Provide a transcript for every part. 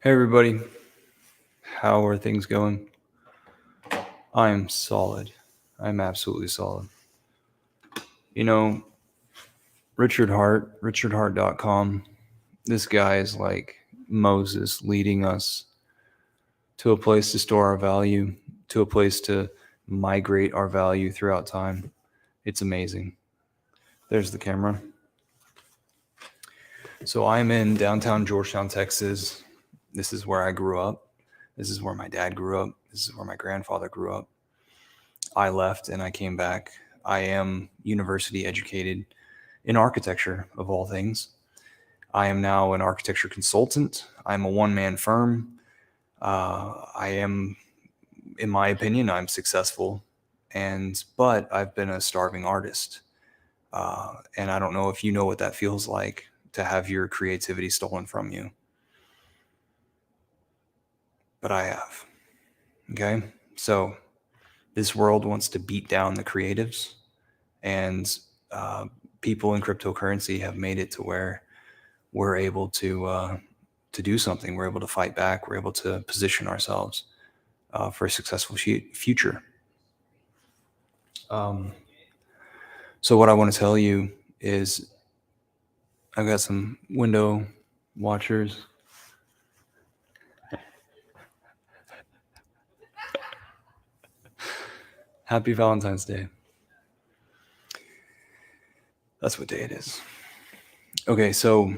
Hey everybody, how are things going? I'm solid. I'm absolutely solid. You know, Richard Hart, richardhart.com, this guy is like Moses leading us to a place to store our value, to a place to migrate our value throughout time. It's amazing. There's the camera. So I'm in downtown Georgetown, Texas. This is where I grew up. This is where my dad grew up. This is where my grandfather grew up. I left and I came back. I am university educated in architecture, of all things. I am now an architecture consultant. I'm a one man firm. I am, in my opinion, I'm successful, but I've been a starving artist. And I don't know if you know what that feels like to have your creativity stolen from you, but I have. Okay. So this world wants to beat down the creatives, and uh, people in cryptocurrency have made it to where we're able to do something. We're able to fight back. We're able to position ourselves for a successful future. Um, so what I want to tell you is I've got some window watchers. Happy Valentine's Day. That's what day it is. Okay, so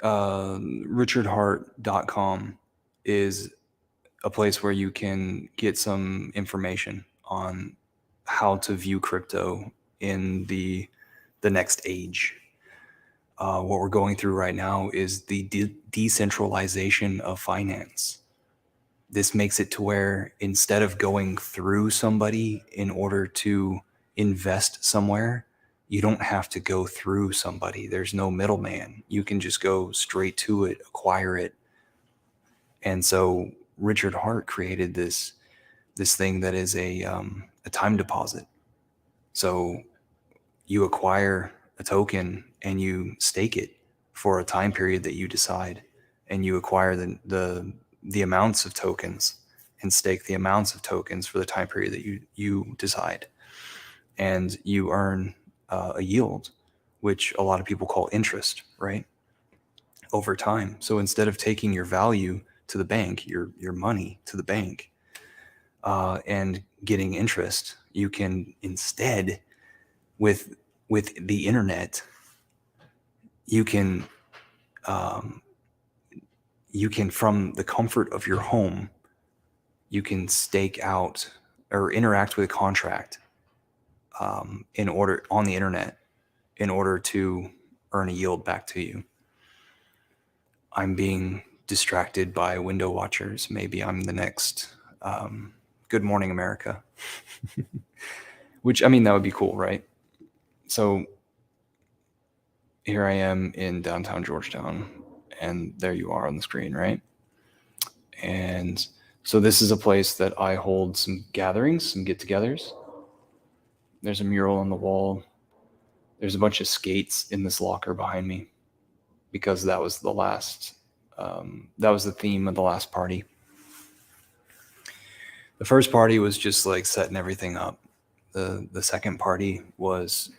richardhart.com is a place where you can get some information on how to view crypto in the next age. What we're going through right now is the decentralization of finance. This makes it to where instead of going through somebody in order to invest somewhere, you don't have to go through somebody. There's no middleman. You can just go straight to it, acquire it. And so Richard Hart created this thing that is a time deposit. So you acquire a token and you stake it for a time period that you decide, and you acquire the amounts of tokens and stake the amounts of tokens for the time period that you decide, and you earn a yield, which a lot of people call interest, right, over time. So instead of taking your value to the bank, your money to the bank, and getting interest, you can instead, with the internet, you can um, you can, from the comfort of your home, you can stake out or interact with a contract in order on the internet in order to earn a yield back to you. I'm being distracted by window watchers. Maybe I'm the next Good Morning America, which, I mean, that would be cool, right? So here I am in downtown Georgetown, and there you are on the screen, right? And so this is a place that I hold some gatherings, some get-togethers. There's a mural on the wall. There's a bunch of skates in this locker behind me because that was that was the theme of the last party. The first party was just like setting everything up. The second party was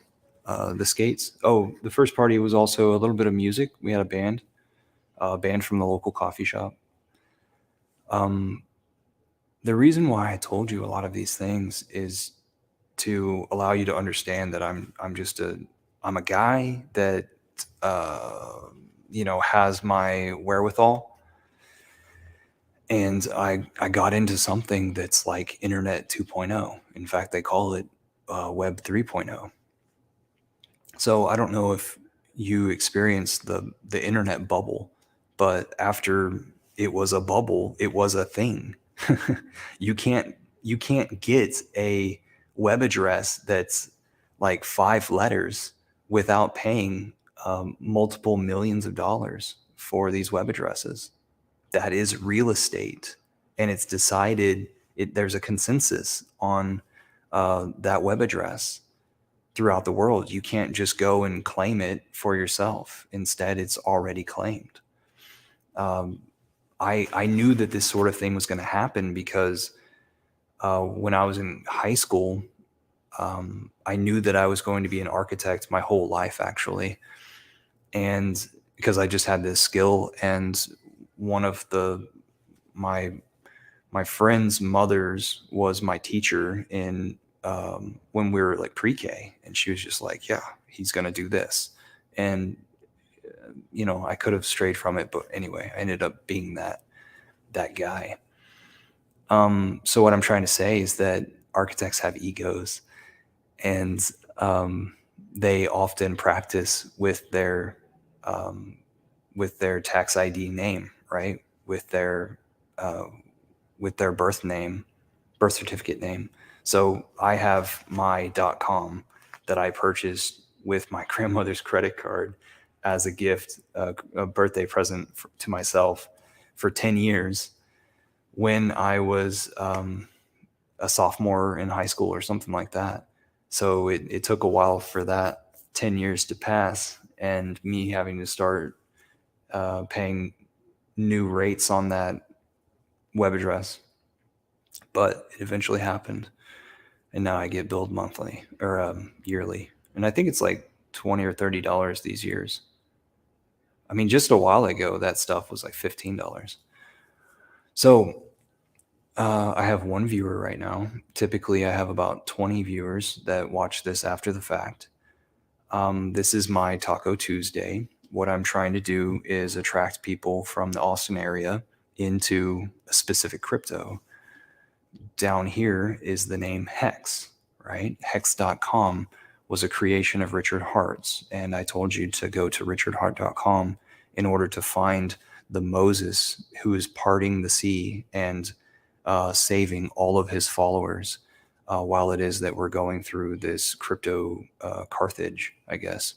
the skates. Oh, the first party was also a little bit of music. We had a band from the local coffee shop. The reason why I told you a lot of these things is to allow you to understand that I'm a guy that uh, has my wherewithal, and I got into something that's like Internet 2.0. In fact, they call it Web 3.0. So I don't know if you experienced the internet bubble, but after it was a bubble, it was a thing. you can't you can't get a web address that's like 5 letters without paying multiple millions of dollars for these web addresses. That is real estate, and it's decided. There's a consensus on that web address throughout the world. You can't just go and claim it for yourself. Instead, it's already claimed. Um, I knew that this sort of thing was going to happen because when I was in high school, I knew that I was going to be an architect my whole life, actually. And because I just had this skill, and one of my my friend's mothers was my teacher in when we were like pre-K, and she was just like, "Yeah, he's gonna do this," and I could have strayed from it, but anyway, I ended up being that guy. So what I'm trying to say is that architects have egos, and um, they often practice um, with their tax ID name, right? Uh, with their birth certificate name. So I have my .com that I purchased with my grandmother's credit card as a gift, a birthday present to myself for 10 years when I was a sophomore in high school or something like that. So it took a while for that 10 years to pass and me having to start paying new rates on that web address. But it eventually happened. And now I get billed monthly or yearly. And I think it's like $20 or $30 these years. I mean, just a while ago, that stuff was like $15. So I have one viewer right now. Typically, I have about 20 viewers that watch this after the fact. This is my Taco Tuesday. What I'm trying to do is attract people from the Austin area into a specific crypto. Down here is the name Hex, right? Hex.com was a creation of Richard Hart's. And I told you to go to richardhart.com in order to find the Moses who is parting the sea and saving all of his followers while it is that we're going through this crypto Carthage, I guess.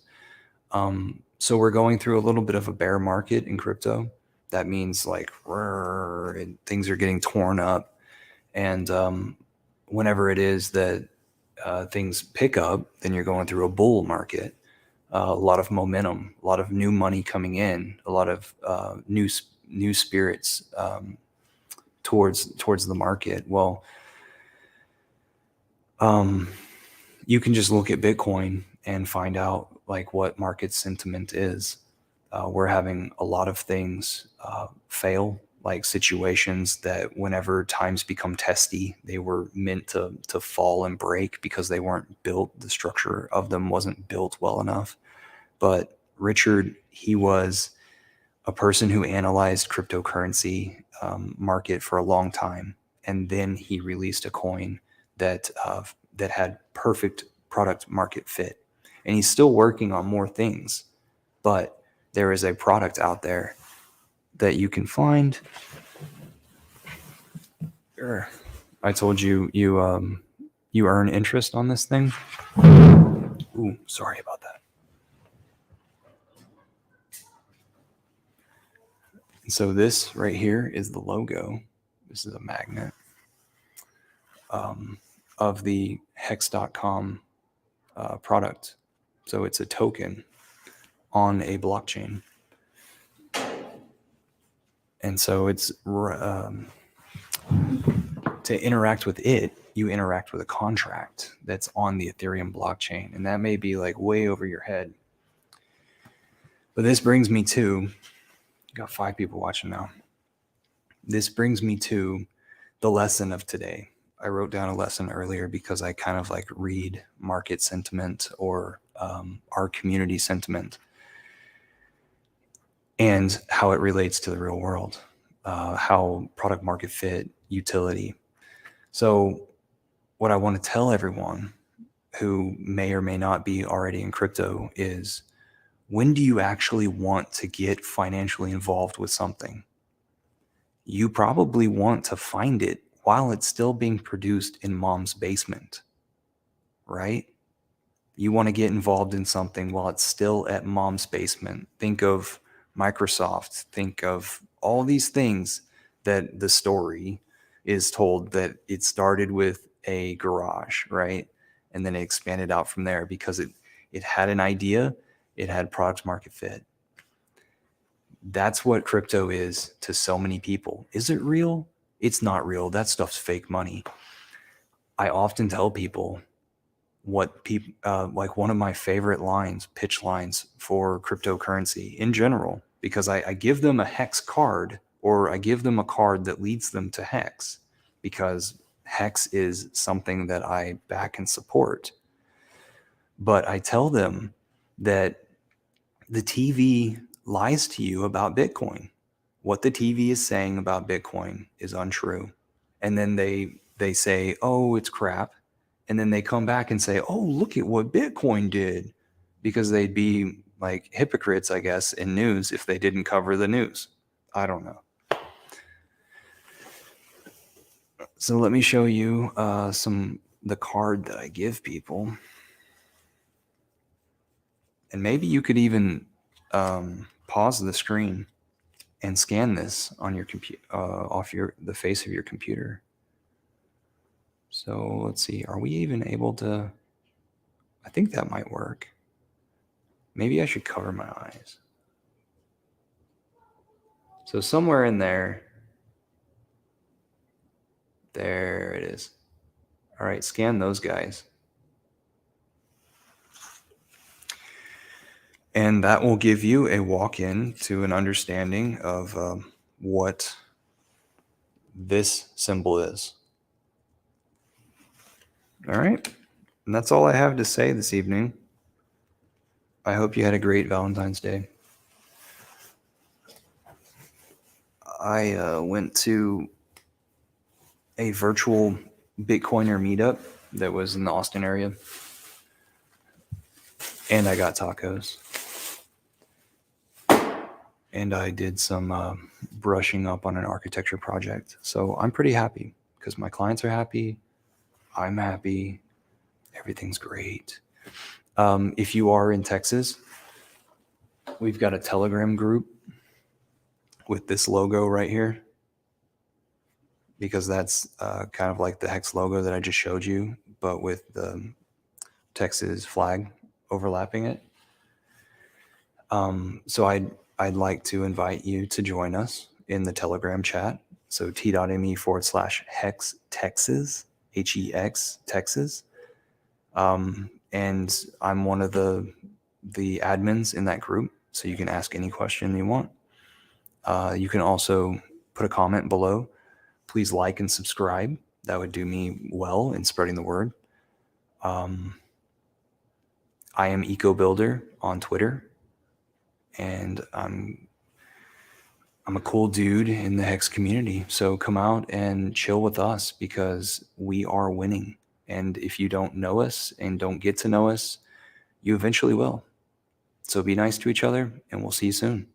So we're going through a little bit of a bear market in crypto. That means like things are getting torn up. And whenever it is that things pick up, then you're going through a bull market. A lot of momentum, a lot of new money coming in, a lot of new spirits towards the market. Well, you can just look at Bitcoin and find out like what market sentiment is. We're having a lot of things fail, like situations that whenever times become testy, they were meant to fall and break because they weren't built. The structure of them wasn't built well enough. But Richard, he was a person who analyzed cryptocurrency market for a long time, and then he released a coin that had perfect product market fit. And he's still working on more things, but there is a product out there that you can find. I told you you earn interest on this thing. Ooh, sorry about that. So this right here is the logo. This is a magnet of the hex.com product. So it's a token on a blockchain. And so it's to interact with it, you interact with a contract that's on the Ethereum blockchain. And that may be like way over your head. But this brings me to, got 5 people watching now. This brings me to the lesson of today. I wrote down a lesson earlier because I kind of like read market sentiment or our community sentiment and how it relates to the real world, how product market fit, utility. So what I want to tell everyone who may or may not be already in crypto is, when do you actually want to get financially involved with something? You probably want to find it while it's still being produced in mom's basement, right? You want to get involved in something while it's still at mom's basement. Think of Microsoft, think of all these things that the story is told that it started with a garage, right? And then it expanded out from there because it had an idea, it had product market fit. That's what crypto is to so many people. Is it real? It's not real. That stuff's fake money. I often tell people what people like one of my favorite lines, pitch lines for cryptocurrency in general, because I give them a hex card, or I give them a card that leads them to hex, because hex is something that I back and support. But I tell them that the TV lies to you about Bitcoin. What the TV is saying about Bitcoin is untrue. And then they say, "Oh, it's crap." And then they come back and say, "Oh, look at what Bitcoin did." Because they'd be like hypocrites, I guess, in news if they didn't cover the news. I don't know. So let me show you the card that I give people. And maybe you could even pause the screen and scan this on your computer, off the face of your computer. So let's see, are we even able to? I think that might work. Maybe I should cover my eyes. So somewhere in there it is. All right, scan those guys. And that will give you a walk-in to an understanding of what this symbol is. All right. And that's all I have to say this evening. I hope you had a great Valentine's Day. I went to a virtual Bitcoiner meetup that was in the Austin area, and I got tacos. And I did some brushing up on an architecture project. So I'm pretty happy because my clients are happy. I'm happy. Everything's great. If you are in Texas, we've got a Telegram group with this logo right here, because that's kind of like the hex logo that I just showed you, but with the Texas flag overlapping it. So I'd like to invite you to join us in the Telegram chat. So t.me/hex Texas, HEX Texas. And I'm one of the admins in that group, so you can ask any question you want. You can also put a comment below. Please like and subscribe. That would do me well in spreading the word. I am EcoBuilder on Twitter, and I'm a cool dude in the Hex community. So come out and chill with us, because we are winning. And if you don't know us and don't get to know us, you eventually will. So be nice to each other, and we'll see you soon.